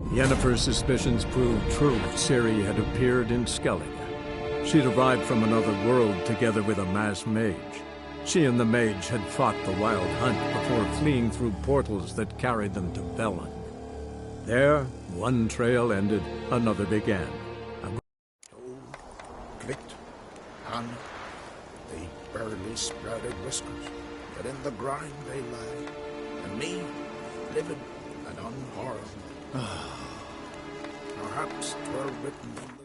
Yennefer's suspicions proved true. Ciri had appeared in Skellige. She'd arrived from another world together with a masked mage. She and the mage had fought the Wild Hunt before fleeing through portals that carried them to Velen. There, one trail ended, another began. Clicked, and they barely sprouted whiskers, but in the grind they lie, and me, living and unharmed. Perhaps 'twere written in the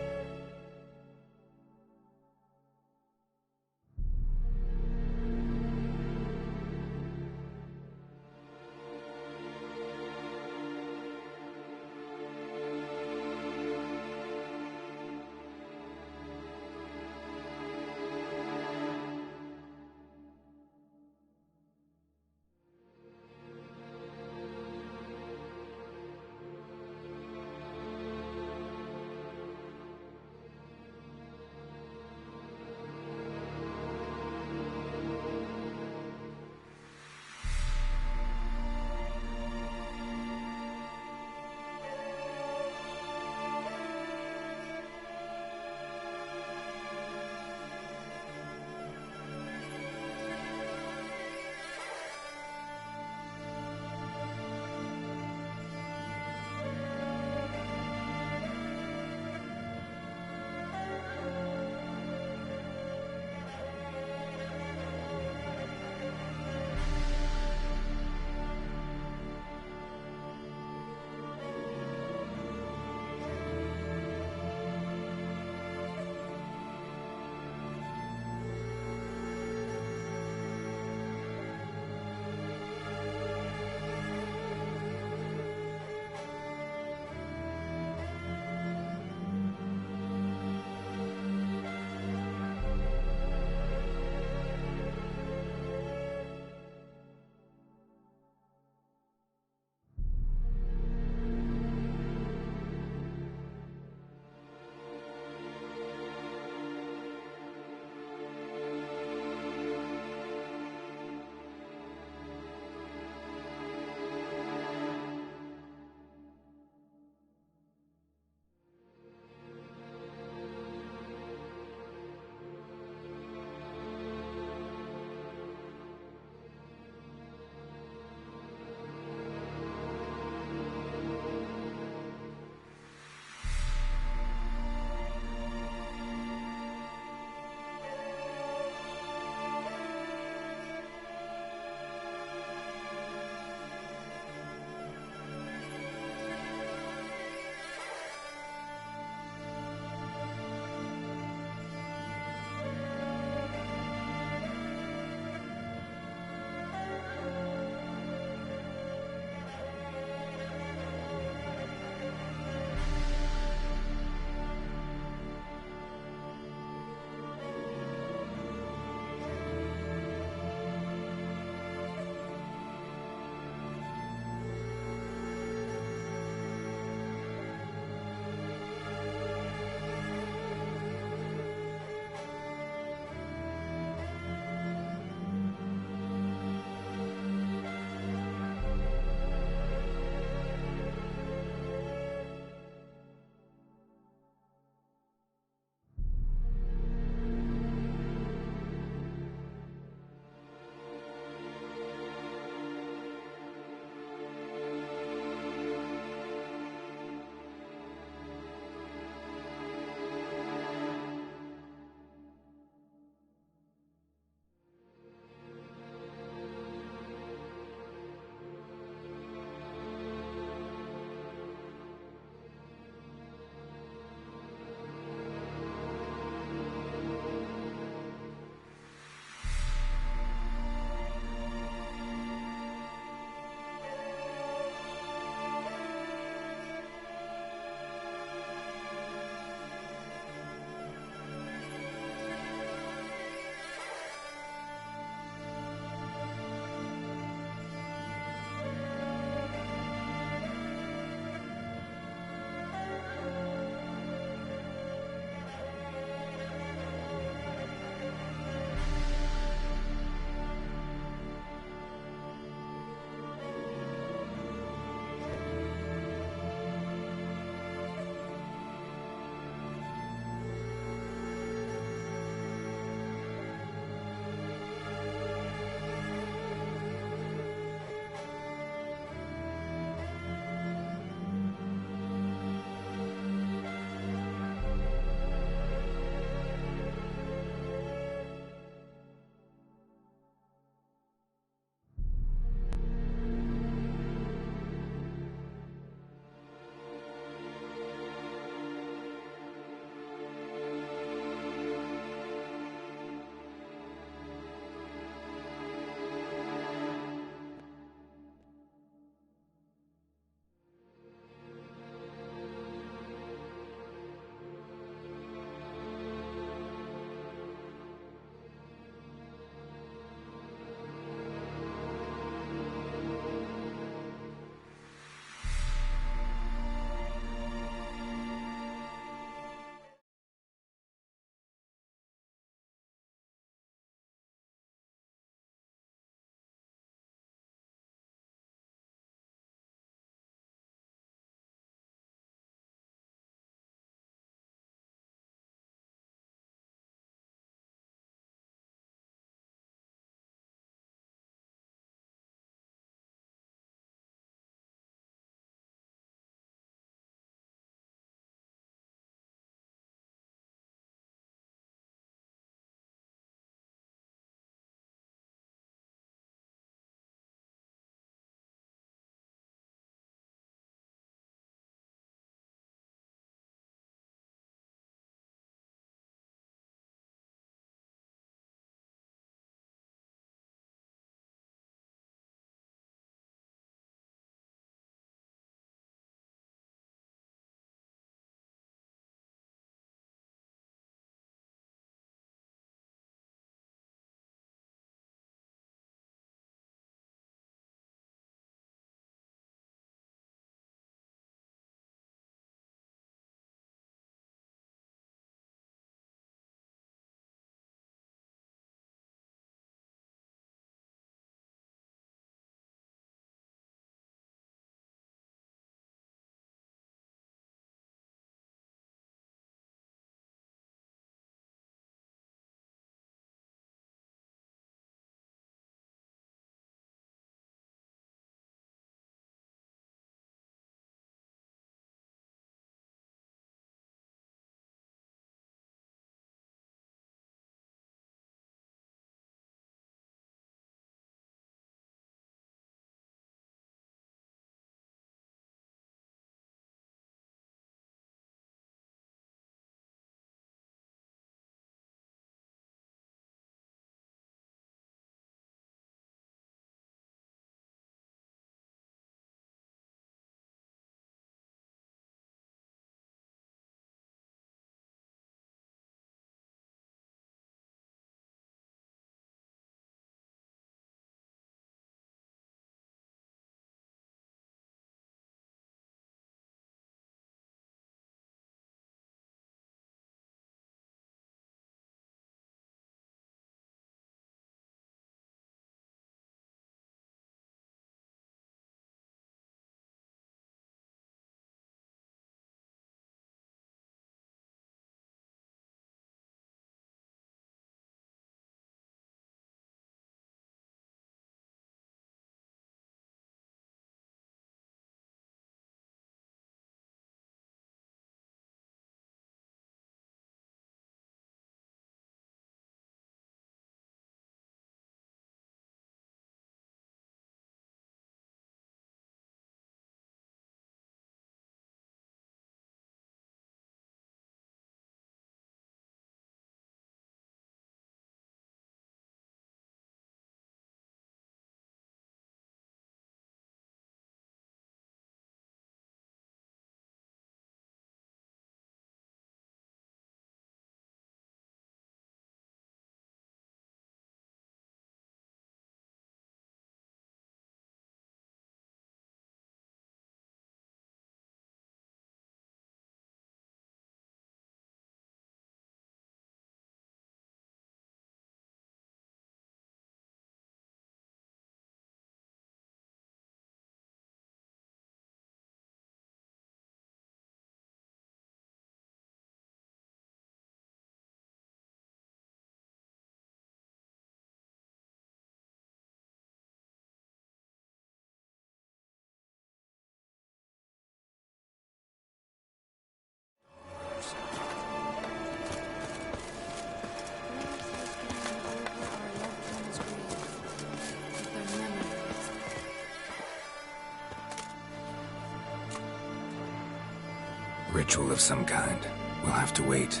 Ritual of some kind. We'll have to wait.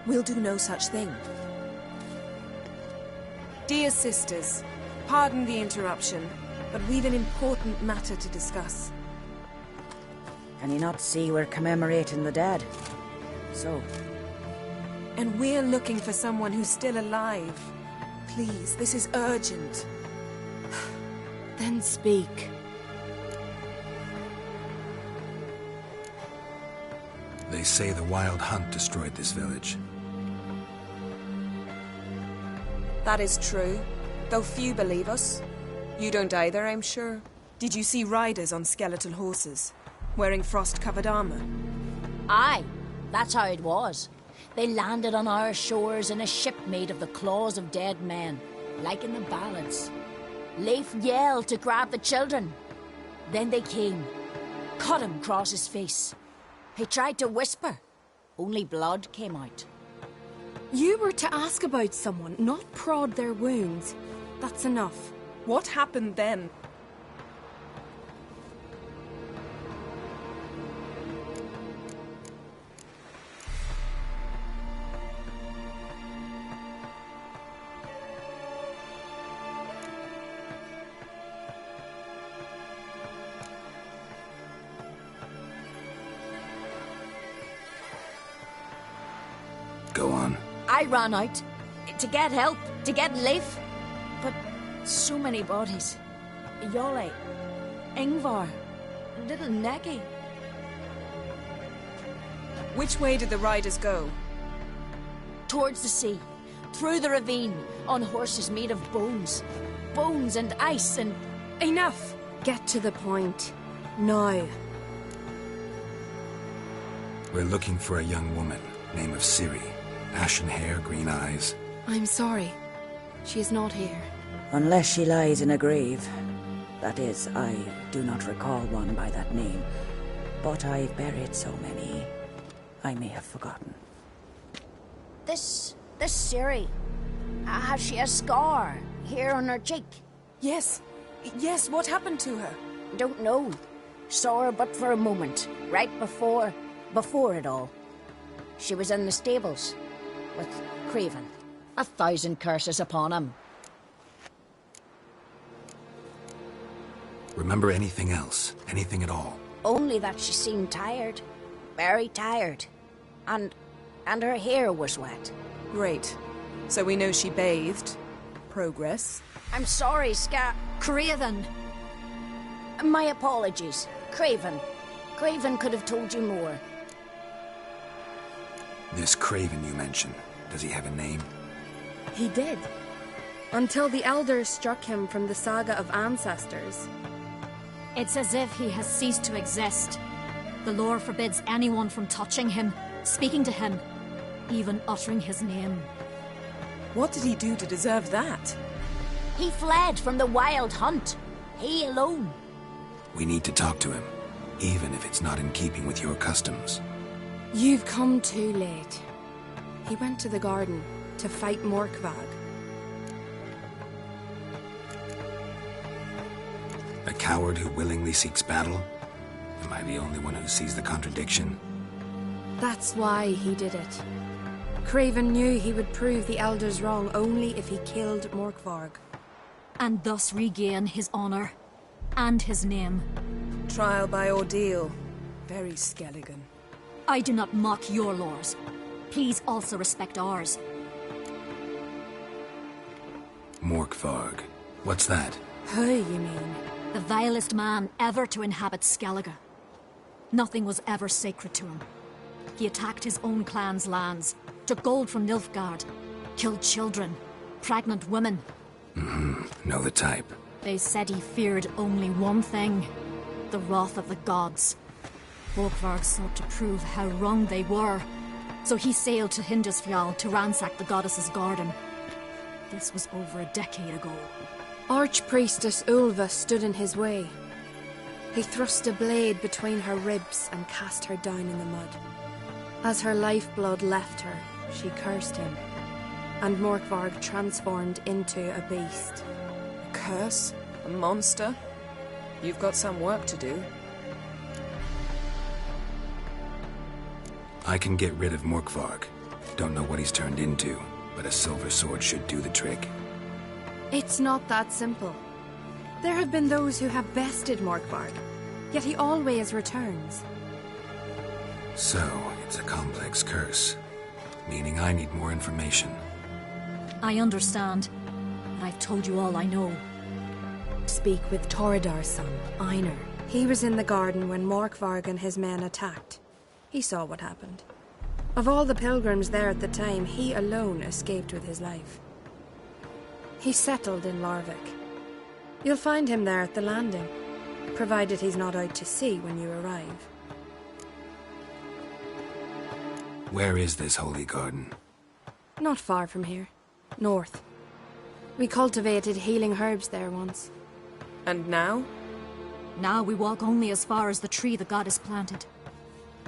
We'll do no such thing. Dear sisters, pardon the interruption, but we've an important matter to discuss. Can you not see we're commemorating the dead? So? And we're looking for someone who's still alive. Please, this is urgent. Then speak. They say the Wild Hunt destroyed this village. That is true, though few believe us. You don't either, I'm sure. Did you see riders on skeletal horses, wearing frost-covered armor? Aye, that's how it was. They landed on our shores in a ship made of the claws of dead men, like in the ballads. Leif yelled to grab the children. Then they came, cut him across his face. He tried to whisper, only blood came out. You were to ask about someone, not prod their wounds. That's enough. What happened then? Go on. I ran out to get help, to get Leif. But so many bodies. Yole, Ingvar, little Necky. Which way did the riders go? Towards the sea, through the ravine, on horses made of bones. Bones and ice and... Enough! Get to the point. Now. We're looking for a young woman, name of Ciri. Ashen hair, green eyes. I'm sorry. She is not here. Unless she lies in a grave. That is, I do not recall one by that name. But I've buried so many, I may have forgotten. This Ciri, has she a scar here on her cheek? Yes, what happened to her? Don't know. Saw her but for a moment, right before it all. She was in the stables with Craven. 1,000 curses upon him. Remember anything else? Anything at all? Only that she seemed tired. Very tired. And her hair was wet. Great. So we know she bathed. Progress. I'm sorry, Craven. My apologies. Craven. Craven could have told you more. This Craven you mentioned, does he have a name? He did. Until the elders struck him from the saga of ancestors. It's as if he has ceased to exist. The lore forbids anyone from touching him, speaking to him, even uttering his name. What did he do to deserve that? He fled from the Wild Hunt. He alone. We need to talk to him, even if it's not in keeping with your customs. You've come too late. He went to the garden to fight Morkvag. A coward who willingly seeks battle? Am I the only one who sees the contradiction? That's why he did it. Craven knew he would prove the elders wrong only if he killed Morkvarg. And thus regain his honor and his name. Trial by ordeal. Very Skelligan. I do not mock your laws. Please also respect ours. Morkvarg. What's that? Who, you mean? The vilest man ever to inhabit Skellige. Nothing was ever sacred to him. He attacked his own clan's lands, took gold from Nilfgaard, killed children, pregnant women. Know the type. They said he feared only one thing, the wrath of the gods. Morkvarg sought to prove how wrong they were, so he sailed to Hindisfjall to ransack the goddess's garden. This was over a decade ago. Archpriestess Ulva stood in his way. He thrust a blade between her ribs and cast her down in the mud. As her lifeblood left her, she cursed him, and Morkvarg transformed into a beast. A curse? A monster? You've got some work to do. I can get rid of Morkvarg. Don't know what he's turned into, but a silver sword should do the trick. It's not that simple. There have been those who have bested Morkvarg, yet he always returns. So, it's a complex curse, meaning I need more information. I understand, but I've told you all I know. Speak with Torridar's son, Einar. He was in the garden when Morkvarg and his men attacked. He saw what happened. Of all the pilgrims there at the time, he alone escaped with his life. He settled in Larvik. You'll find him there at the landing, provided he's not out to sea when you arrive. Where is this holy garden? Not far from here. North. We cultivated healing herbs there once. And now? Now we walk only as far as the tree the goddess planted.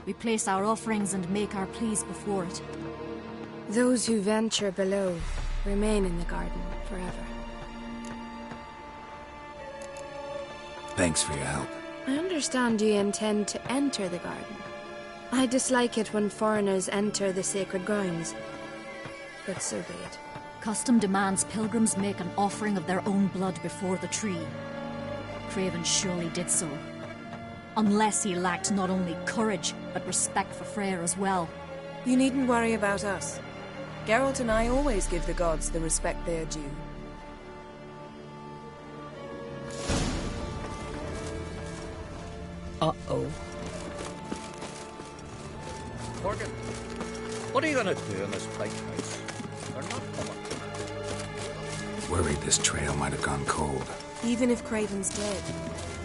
We place our offerings and make our pleas before it. Those who venture below remain in the garden forever. Thanks for your help. I understand you intend to enter the garden. I dislike it when foreigners enter the sacred grounds, but so be it. Custom demands pilgrims make an offering of their own blood before the tree. Craven surely did so. Unless he lacked not only courage, but respect for Freyr as well. You needn't worry about us. Geralt and I always give the gods the respect they are due. Uh-oh. Morgan, what are you gonna do in this big house? They're not coming. Worried this trail might have gone cold. Even if Craven's dead,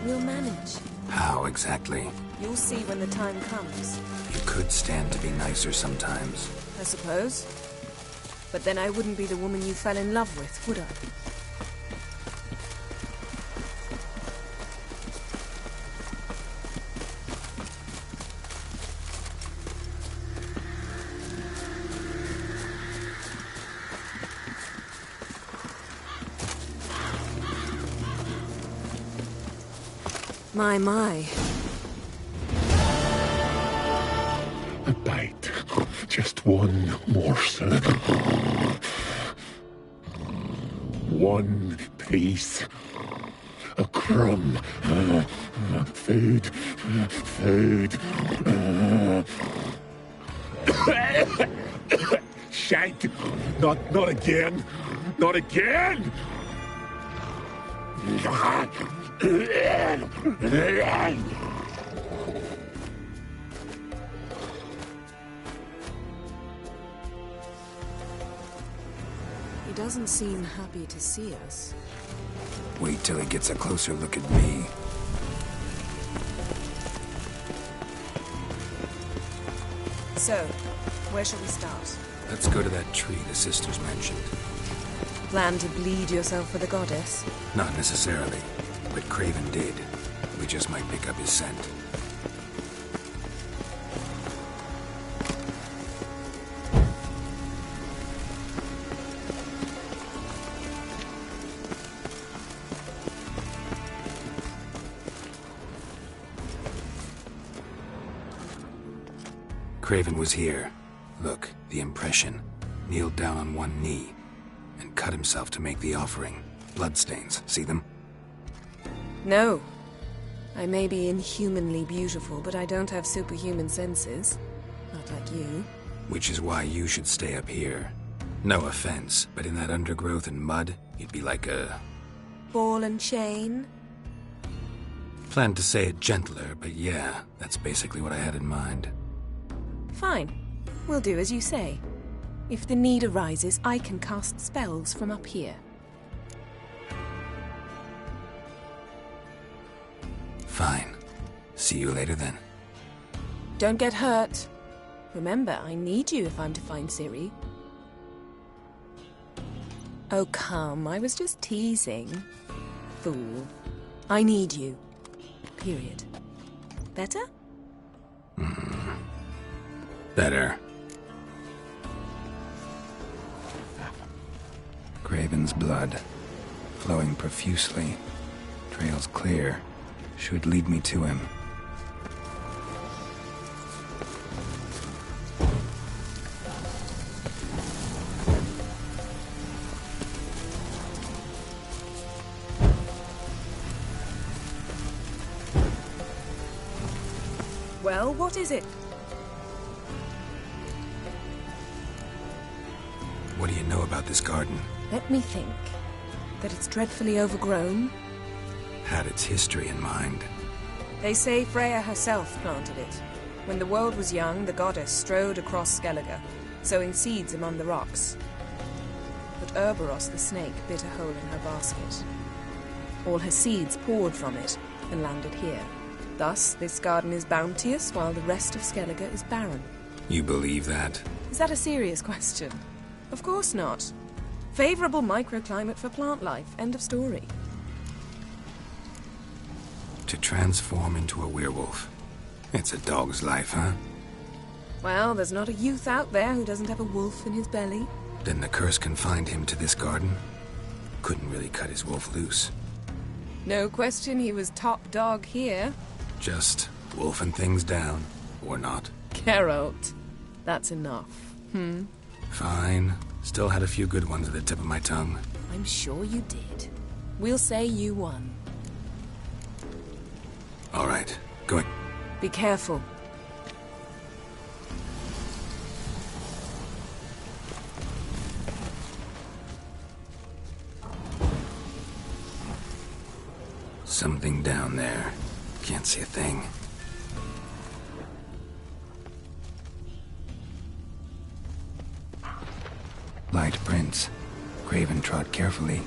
we'll manage. How exactly? You'll see when the time comes. You could stand to be nicer sometimes. I suppose. But then I wouldn't be the woman you fell in love with, would I? My. A bite. Just one morsel. One piece. A crumb. Food. Shank. Not again. Not again. He doesn't seem happy to see us. Wait till he gets a closer look at me. So, where shall we start? Let's go to that tree the sisters mentioned. Plan to bleed yourself for the goddess? Not necessarily, but Craven did. We just might pick up his scent. Craven was here. Look, the impression. Kneeled down on one knee and cut himself to make the offering. Bloodstains, see them? No. I may be inhumanly beautiful, but I don't have superhuman senses. Not like you. Which is why you should stay up here. No offense, but in that undergrowth and mud, you'd be like a... Ball and chain? Planned to say it gentler, but yeah, that's basically what I had in mind. Fine. We'll do as you say. If the need arises, I can cast spells from up here. Fine. See you later then. Don't get hurt. Remember, I need you if I'm to find Ciri. Oh, come. I was just teasing. Fool. I need you. Period. Better? Better. Craven's blood, flowing profusely. Trails clear. Should lead me to him. Well, what is it? What do you know about this garden? Let me think. That it's dreadfully overgrown. Had its history in mind. They say Freya herself planted it. When the world was young, the goddess strode across Skellige, sowing seeds among the rocks. But Urboros the snake bit a hole in her basket. All her seeds poured from it and landed here. Thus, this garden is bounteous, while the rest of Skellige is barren. You believe that? Is that a serious question? Of course not. Favorable microclimate for plant life. End of story. To transform into a werewolf. It's a dog's life, huh? Well, there's not a youth out there who doesn't have a wolf in his belly. Then the curse confined him to this garden? Couldn't really cut his wolf loose. No question he was top dog here. Just wolfing things down, or not. Geralt, that's enough. Fine. Still had a few good ones at the tip of my tongue. I'm sure you did. We'll say you won. All right, going. Be careful. Something down there. Can't see a thing. Light prints. Craven trod carefully.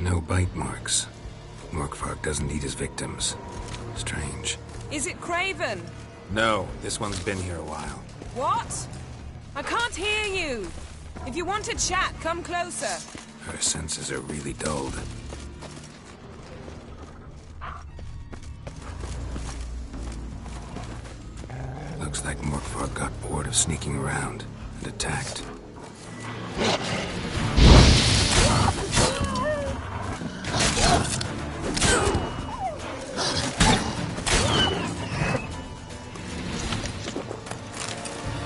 No bite marks. Morkvarg doesn't eat his victims. Strange. Is it Craven? No, this one's been here a while. What? I can't hear you. If you want to chat, come closer. Her senses are really dulled. Looks like Morkvarg got bored of sneaking around and attacked.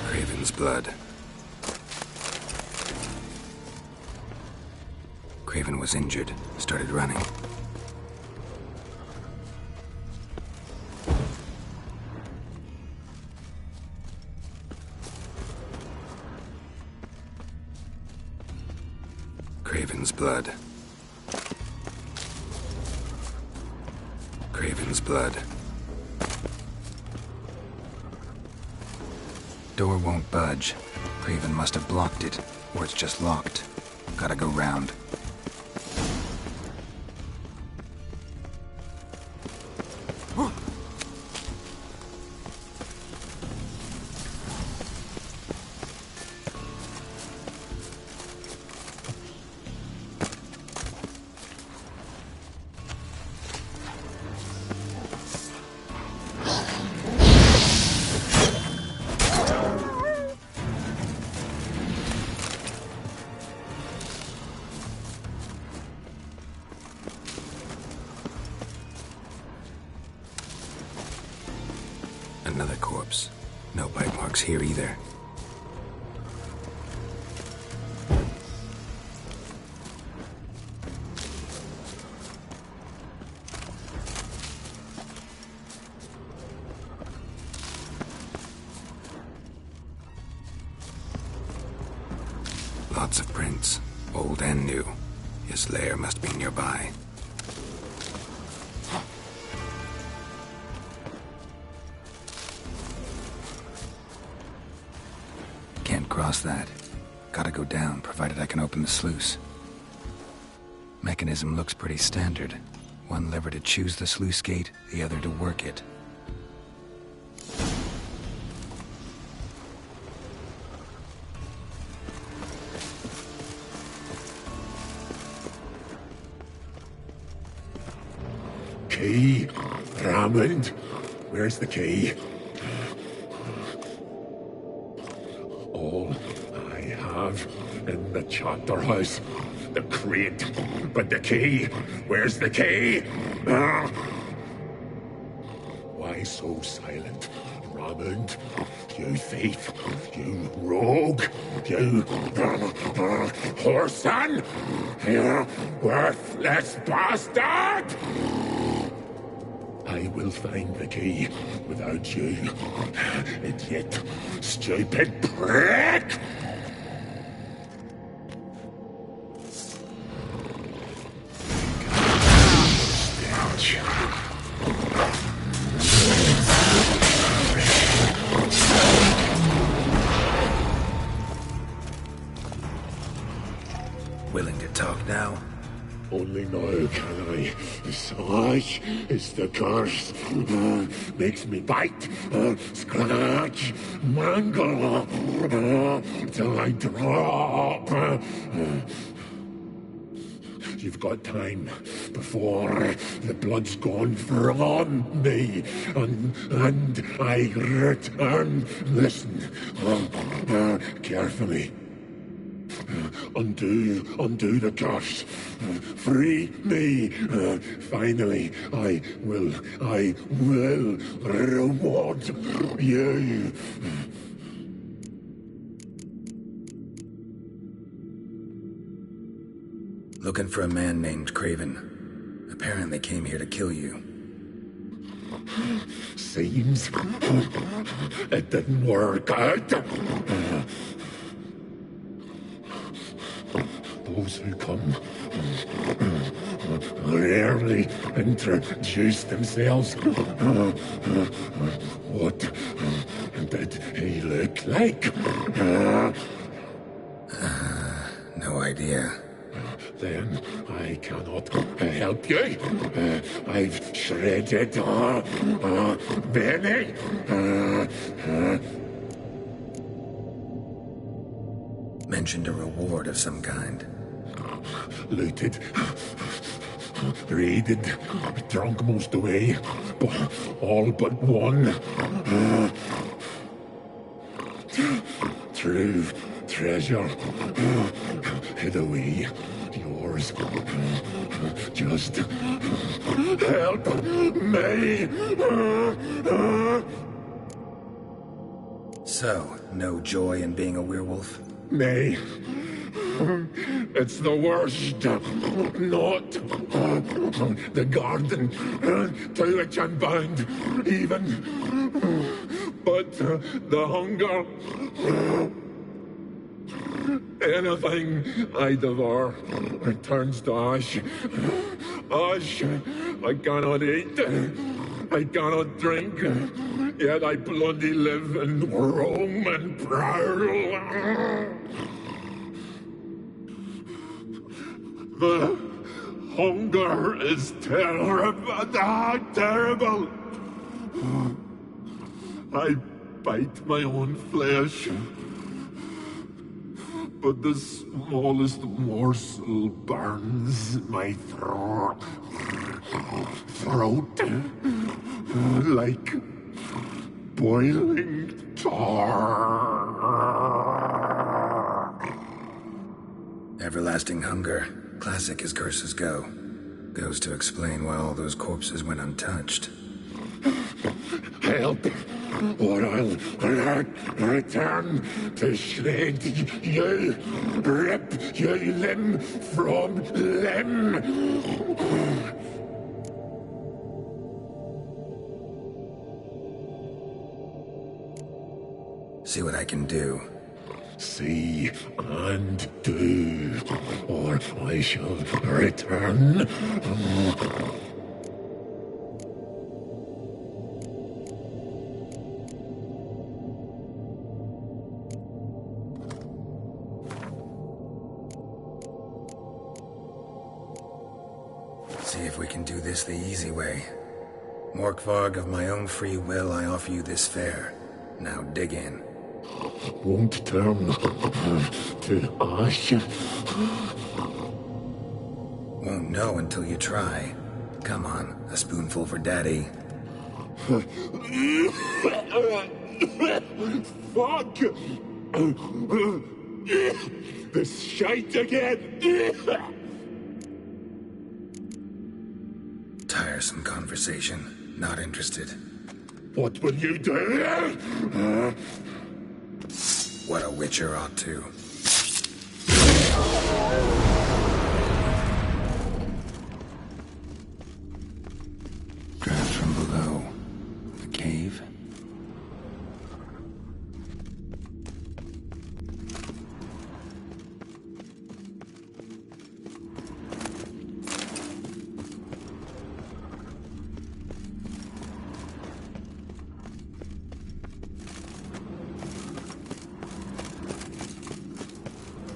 Craven's blood. Craven was injured, started running. Craven's blood. Craven's blood. Door won't budge. Craven must have blocked it, or it's just locked. Gotta go round. Another corpse. No bite marks here either. Lots of prints, old and new. His lair must be nearby. Can't cross that. Gotta go down, provided I can open the sluice. Mechanism looks pretty standard. One lever to choose the sluice gate, the other to work it. Key? Raymond? Where's the key? All I have in the chapter house. The crate. But the key? Where's the key? Why so silent, Raymond? You thief. You rogue. You whoreson. You worthless bastard! I will find the key without you, idiot, stupid prick! Stench. Willing to talk now? Only now can I. Such is the curse. Makes me bite, scratch, mangle, till I drop. You've got time before the blood's gone from me, and I return. Listen, carefully. Undo the curse. Free me. Finally, I will reward you. Looking for a man named Craven. Apparently came here to kill you. Seems it didn't work out. Those who come rarely introduce themselves. What did he look like? No idea. then I cannot help you. I've shredded many. Mentioned a reward of some kind. Looted, raided, drunk most away, but all but one. True treasure hid away. Yours. Just help me. So, no joy in being a werewolf? Nay. It's the worst. Not the garden to which I'm bound, even. But the hunger. Anything I devour turns to ash. Ash I cannot eat. I cannot drink. Yet I bloody live and roam and prowl. The hunger is terrible. Terrible. I bite my own flesh. But the smallest morsel burns my throat like boiling tar. Everlasting hunger, classic as curses go. Goes to explain why all those corpses went untouched. Help, or I'll return to shred you, rip you limb from limb. See what I can do. See and do, or I shall return. See if we can do this the easy way. Morkvarg, of my own free will, I offer you this fare. Now dig in. Won't turn to ash. Won't know until you try. Come on, a spoonful for Daddy. Fuck! This shite again! Tiresome conversation. Not interested. What will you do? What a witcher ought to. Drafts from below. The cave.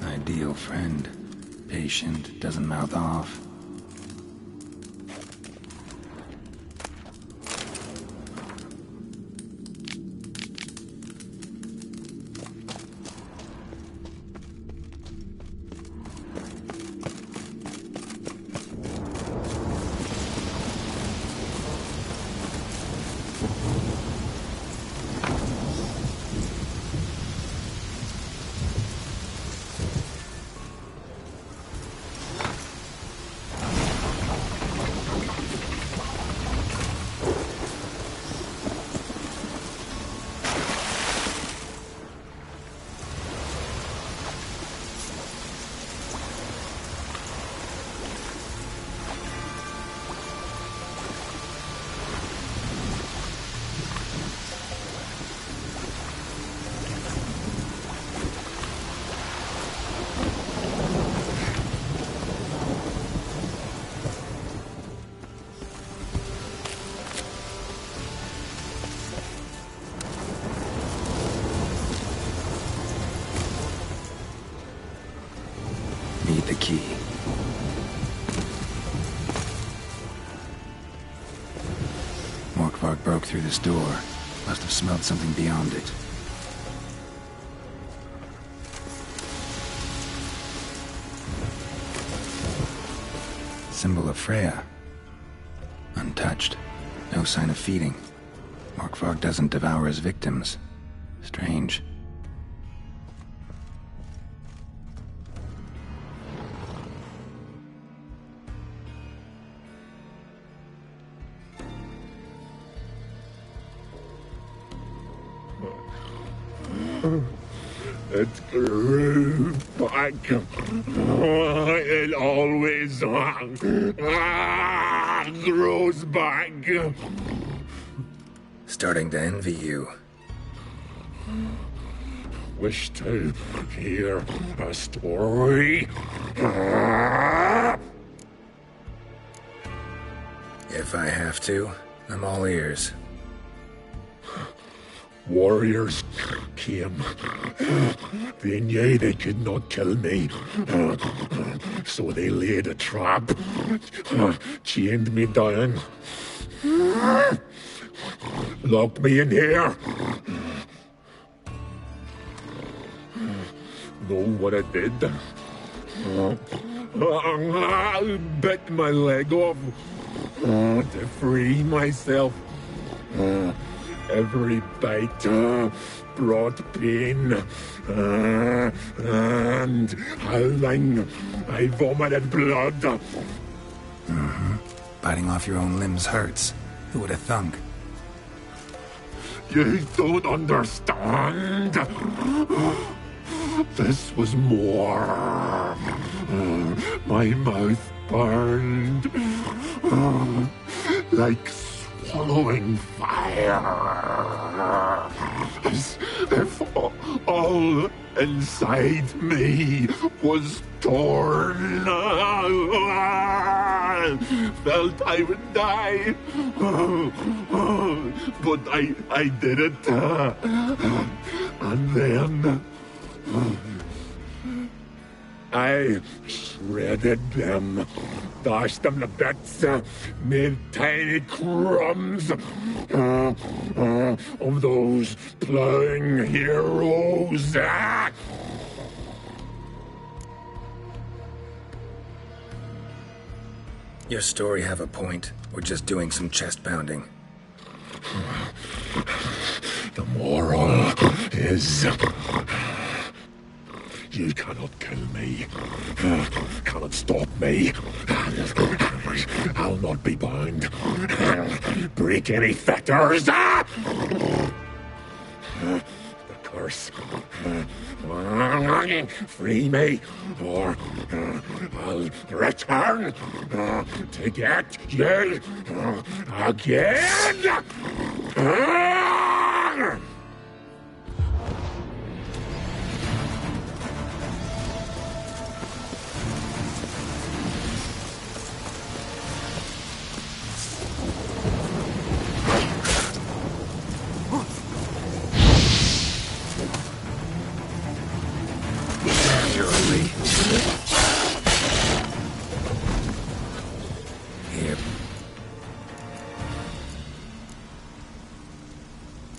Ideal friend. Patient, doesn't mouth off. Need the key. broke through this door. Must have smelled something beyond it. Symbol of Freya. Untouched. No sign of feeding. Morkvarg doesn't devour his victims. Strange. It grew back. It always grows back. Starting to envy you. Wish to hear a story? If I have to, I'm all ears. Warriors came. They knew they could not kill me. So they laid a trap. Chained me down. Locked me in here. Know what I did? I bit my leg off to free myself. Every bite brought pain and howling. I vomited blood. Mm-hmm. Biting off your own limbs hurts. Who would have thunk? You don't understand. This was more. My mouth burned like swallowing fire. As if all inside me was torn. Felt I would die. But I did it. And then I shredded them, dashed them to bits, made tiny crumbs of those plowing heroes. Your story have a point. We're just doing some chest pounding. The moral is... You cannot kill me. Cannot stop me. I'll not be bound. Break any fetters. The curse. Free me, or I'll return to get you again. Here.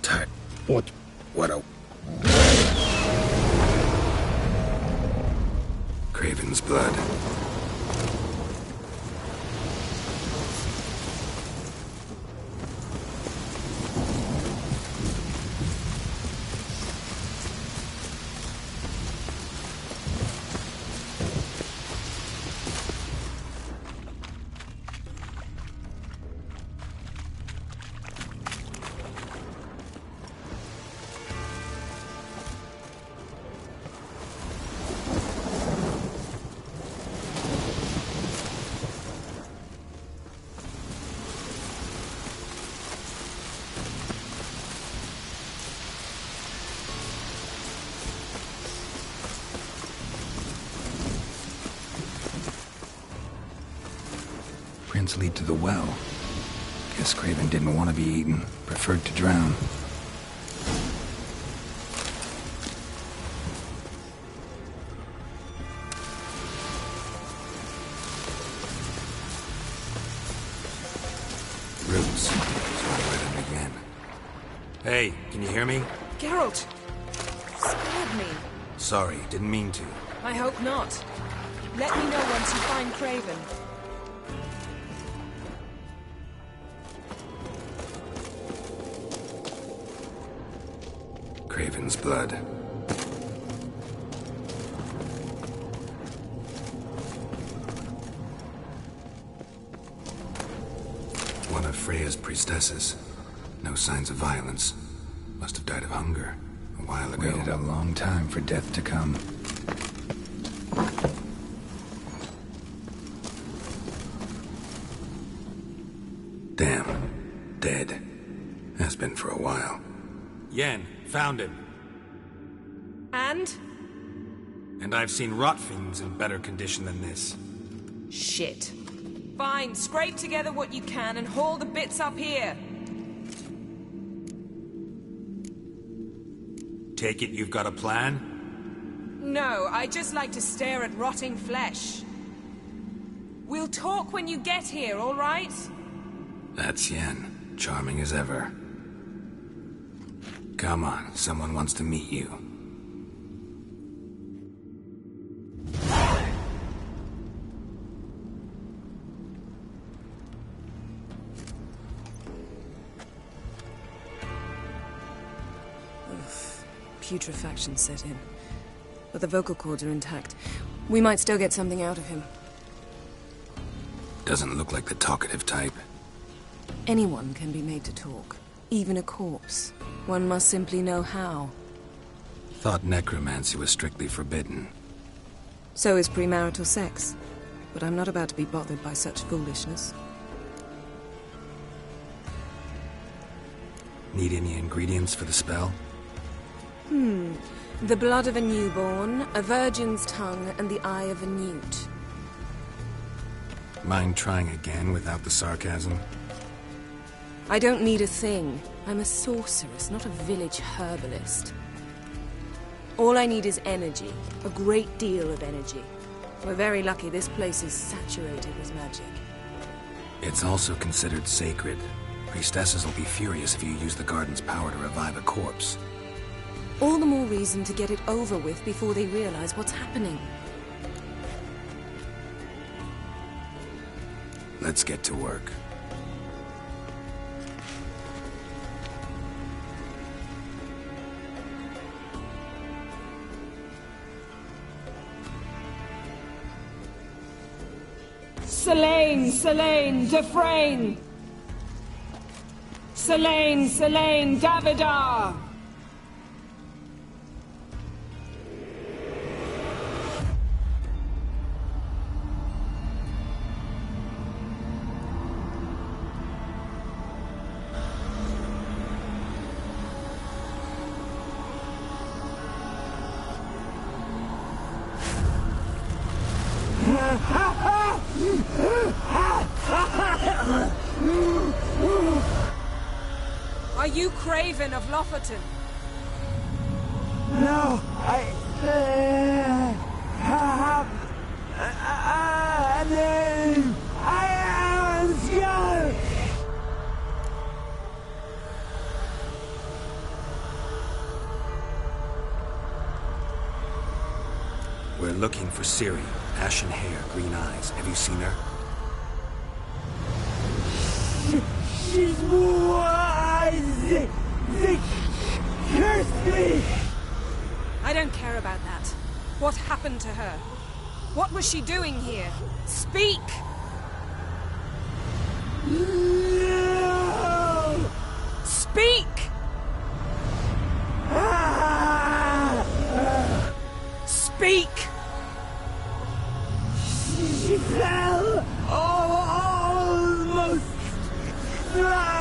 Tight. What? What a... Craven's blood. Prints lead to the well. Guess Craven didn't want to be eaten. Preferred to drown. Roots. So I let him again. Hey, can you hear me? Geralt! Scared me. Sorry, didn't mean to. I hope not. Let me know once you find Craven. Craven's blood. One of Freya's priestesses. No signs of violence. Must have died of hunger a while ago. Waited a long time for death to come. Damn. Dead. Has been for a while. Yen, found him. And? And I've seen rot fiends in better condition than this. Shit. Fine, scrape together what you can and haul the bits up here. Take it you've got a plan? No, I just like to stare at rotting flesh. We'll talk when you get here, all right? That's Yen. Charming as ever. Come on, someone wants to meet you. Putrefaction set in. But the vocal cords are intact. We might still get something out of him. Doesn't look like the talkative type. Anyone can be made to talk. Even a corpse. One must simply know how. Thought necromancy was strictly forbidden. So is premarital sex. But I'm not about to be bothered by such foolishness. Need any ingredients for the spell? The blood of a newborn, a virgin's tongue, and the eye of a newt. Mind trying again without the sarcasm? I don't need a thing. I'm a sorceress, not a village herbalist. All I need is energy. A great deal of energy. We're very lucky this place is saturated with magic. It's also considered sacred. Priestesses will be furious if you use the garden's power to revive a corpse. All the more reason to get it over with before they realize what's happening. Let's get to work. Selene, Selene, Defrain! Selene, Selene, Davidar! Are you Craven of Lofoten? No, I have a name. I am Skjald. We're looking for Ciri. Ashen hair, green eyes. Have you seen her? She's wise. They cursed me. I don't care about that. What happened to her? What was she doing here? Speak! No. Speak! Speak! She fell almost drowned.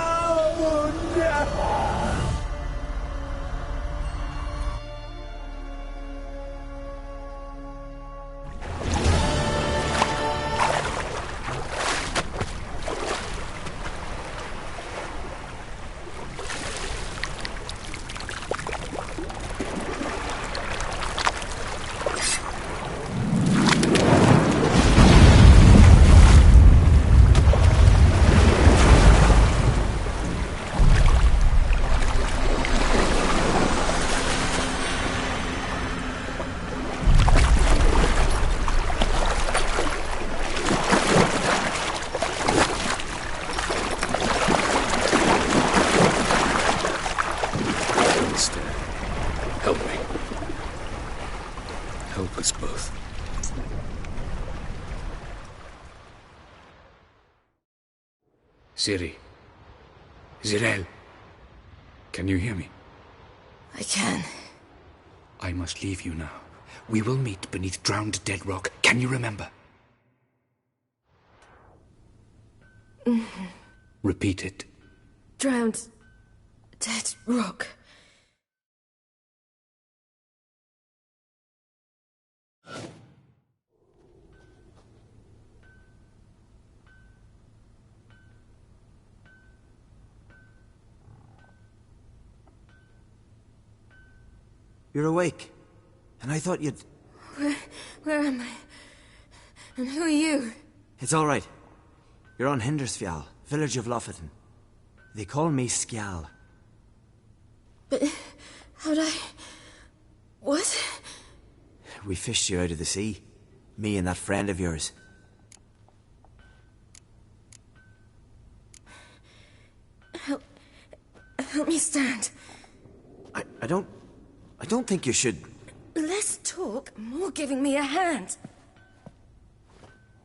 Help us both. Ciri. Zirel. Can you hear me? I can. I must leave you now. We will meet beneath drowned dead rock. Can you remember? Repeat it. Drowned. Dead rock. You're awake. And I thought you'd... Where am I? And who are you? It's all right. You're on Hindersfjall, village of Lofoten. They call me Skjal. But how'd I... What? We fished you out of the sea. Me and that friend of yours. Help me stand. I don't think you should... Less talk, more giving me a hand.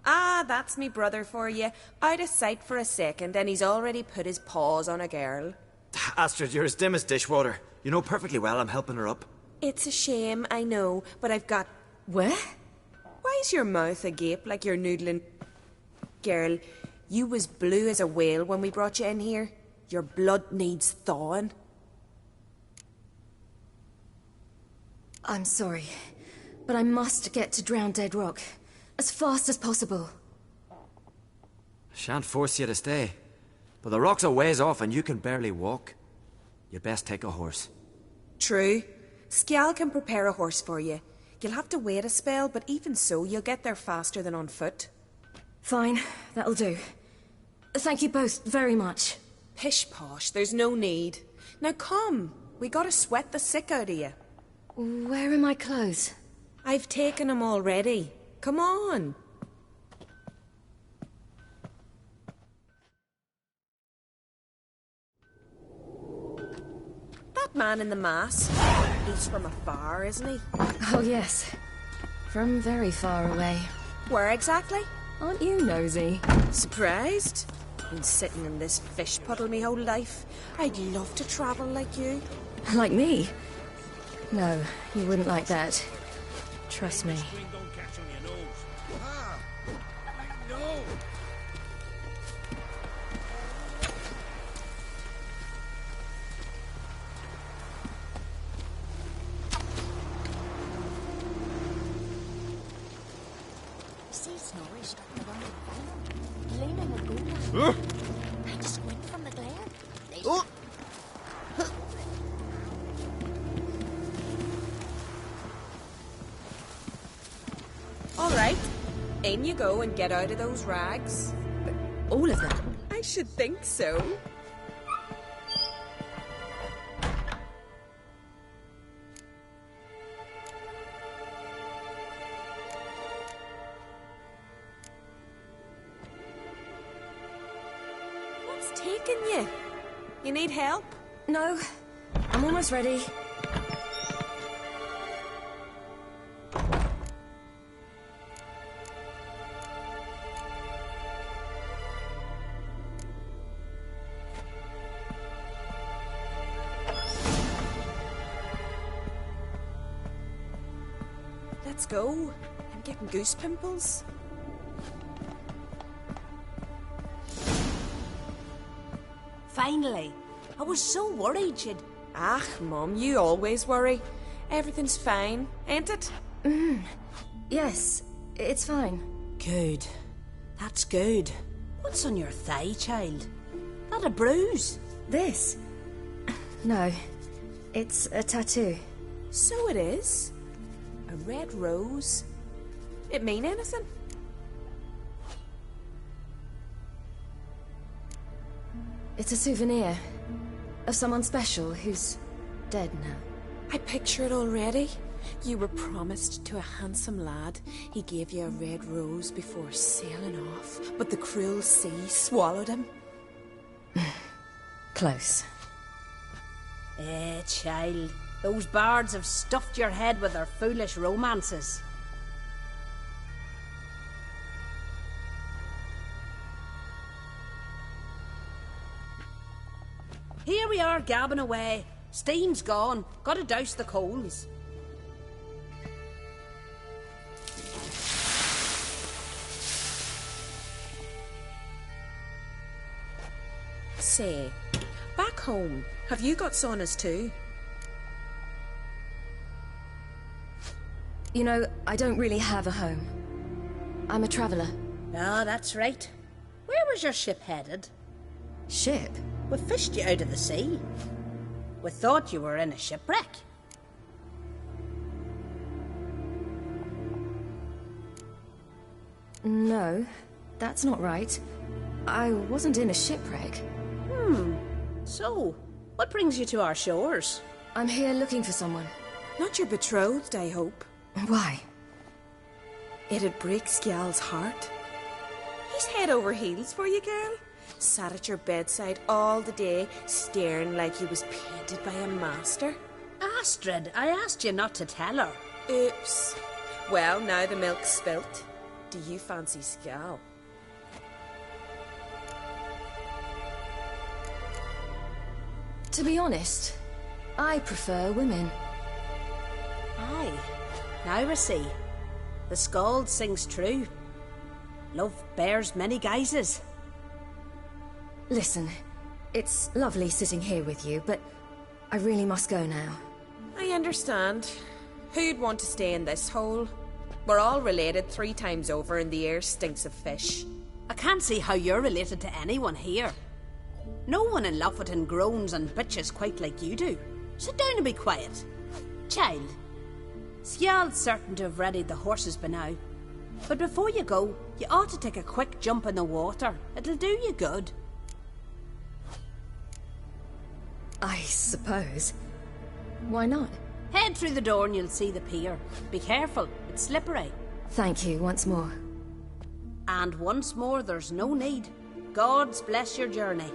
Ah, that's me brother for you. Out of sight for a second, and he's already put his paws on a girl. Astrid, you're as dim as dishwater. You know perfectly well I'm helping her up. It's a shame, I know, but I've got... Where? Why's your mouth agape like you're noodling? Girl, you was blue as a whale when we brought you in here. Your blood needs thawing. I'm sorry, but I must get to Drowned Dead Rock. As fast as possible. Shan't force you to stay. But the rock's a ways off and you can barely walk. You'd best take a horse. True. Skjal can prepare a horse for you. You'll have to wait a spell, but even so, you'll get there faster than on foot. Fine, that'll do. Thank you both very much. Pish posh, there's no need. Now come, we gotta sweat the sick out of you. Where are my clothes? I've taken them already. Come on. That man in the mask, he's from afar, isn't he? Oh yes, from very far away. Where exactly? Aren't you nosy? Surprised? Been sitting in this fish puddle me whole life. I'd love to travel like you. Like me? No, you wouldn't like that. Trust me. All right, in you go and get out of those rags. All of them? I should think so. What's taking you? You need help? No, I'm almost ready. Let's go. I'm getting goose pimples. Finally. I was so worried you'd... Ah, Mum, you always worry. Everything's fine, ain't it? Yes, it's fine. Good. That's good. What's on your thigh, child? That a bruise? This? No, it's a tattoo. So it is. A red rose. It mean anything? It's a souvenir of someone special who's dead now. I picture it already. You were promised to a handsome lad. He gave you a red rose before sailing off, but the cruel sea swallowed him. Close. Child. Those bards have stuffed your head with their foolish romances. Here we are gabbing away. Steam's gone. Gotta douse the coals. Say, back home, have you got saunas too? You know, I don't really have a home. I'm a traveller. Ah, that's right. Where was your ship headed? Ship? We fished you out of the sea. We thought you were in a shipwreck. No, that's not right. I wasn't in a shipwreck. So, what brings you to our shores? I'm here looking for someone. Not your betrothed, I hope. Why? It'd break Skjal's heart. He's head over heels for you, girl. Sat at your bedside all the day, staring like he was painted by a master. Astrid, I asked you not to tell her. Oops. Well, now the milk's spilt. Do you fancy Skjal? To be honest, I prefer women. Aye. Now I see. The skald sings true. Love bears many guises. Listen, it's lovely sitting here with you, but I really must go now. I understand. Who'd want to stay in this hole? We're all related 3 times over and the air stinks of fish. I can't see how you're related to anyone here. No one in Lofoten groans and bitches quite like you do. Sit down and be quiet. Child, Skjal's certain to have readied the horses by now. But before you go, you ought to take a quick jump in the water. It'll do you good. I suppose. Why not? Head through the door and you'll see the pier. Be careful, it's slippery. Thank you once more. And once more, there's no need. Gods bless your journey.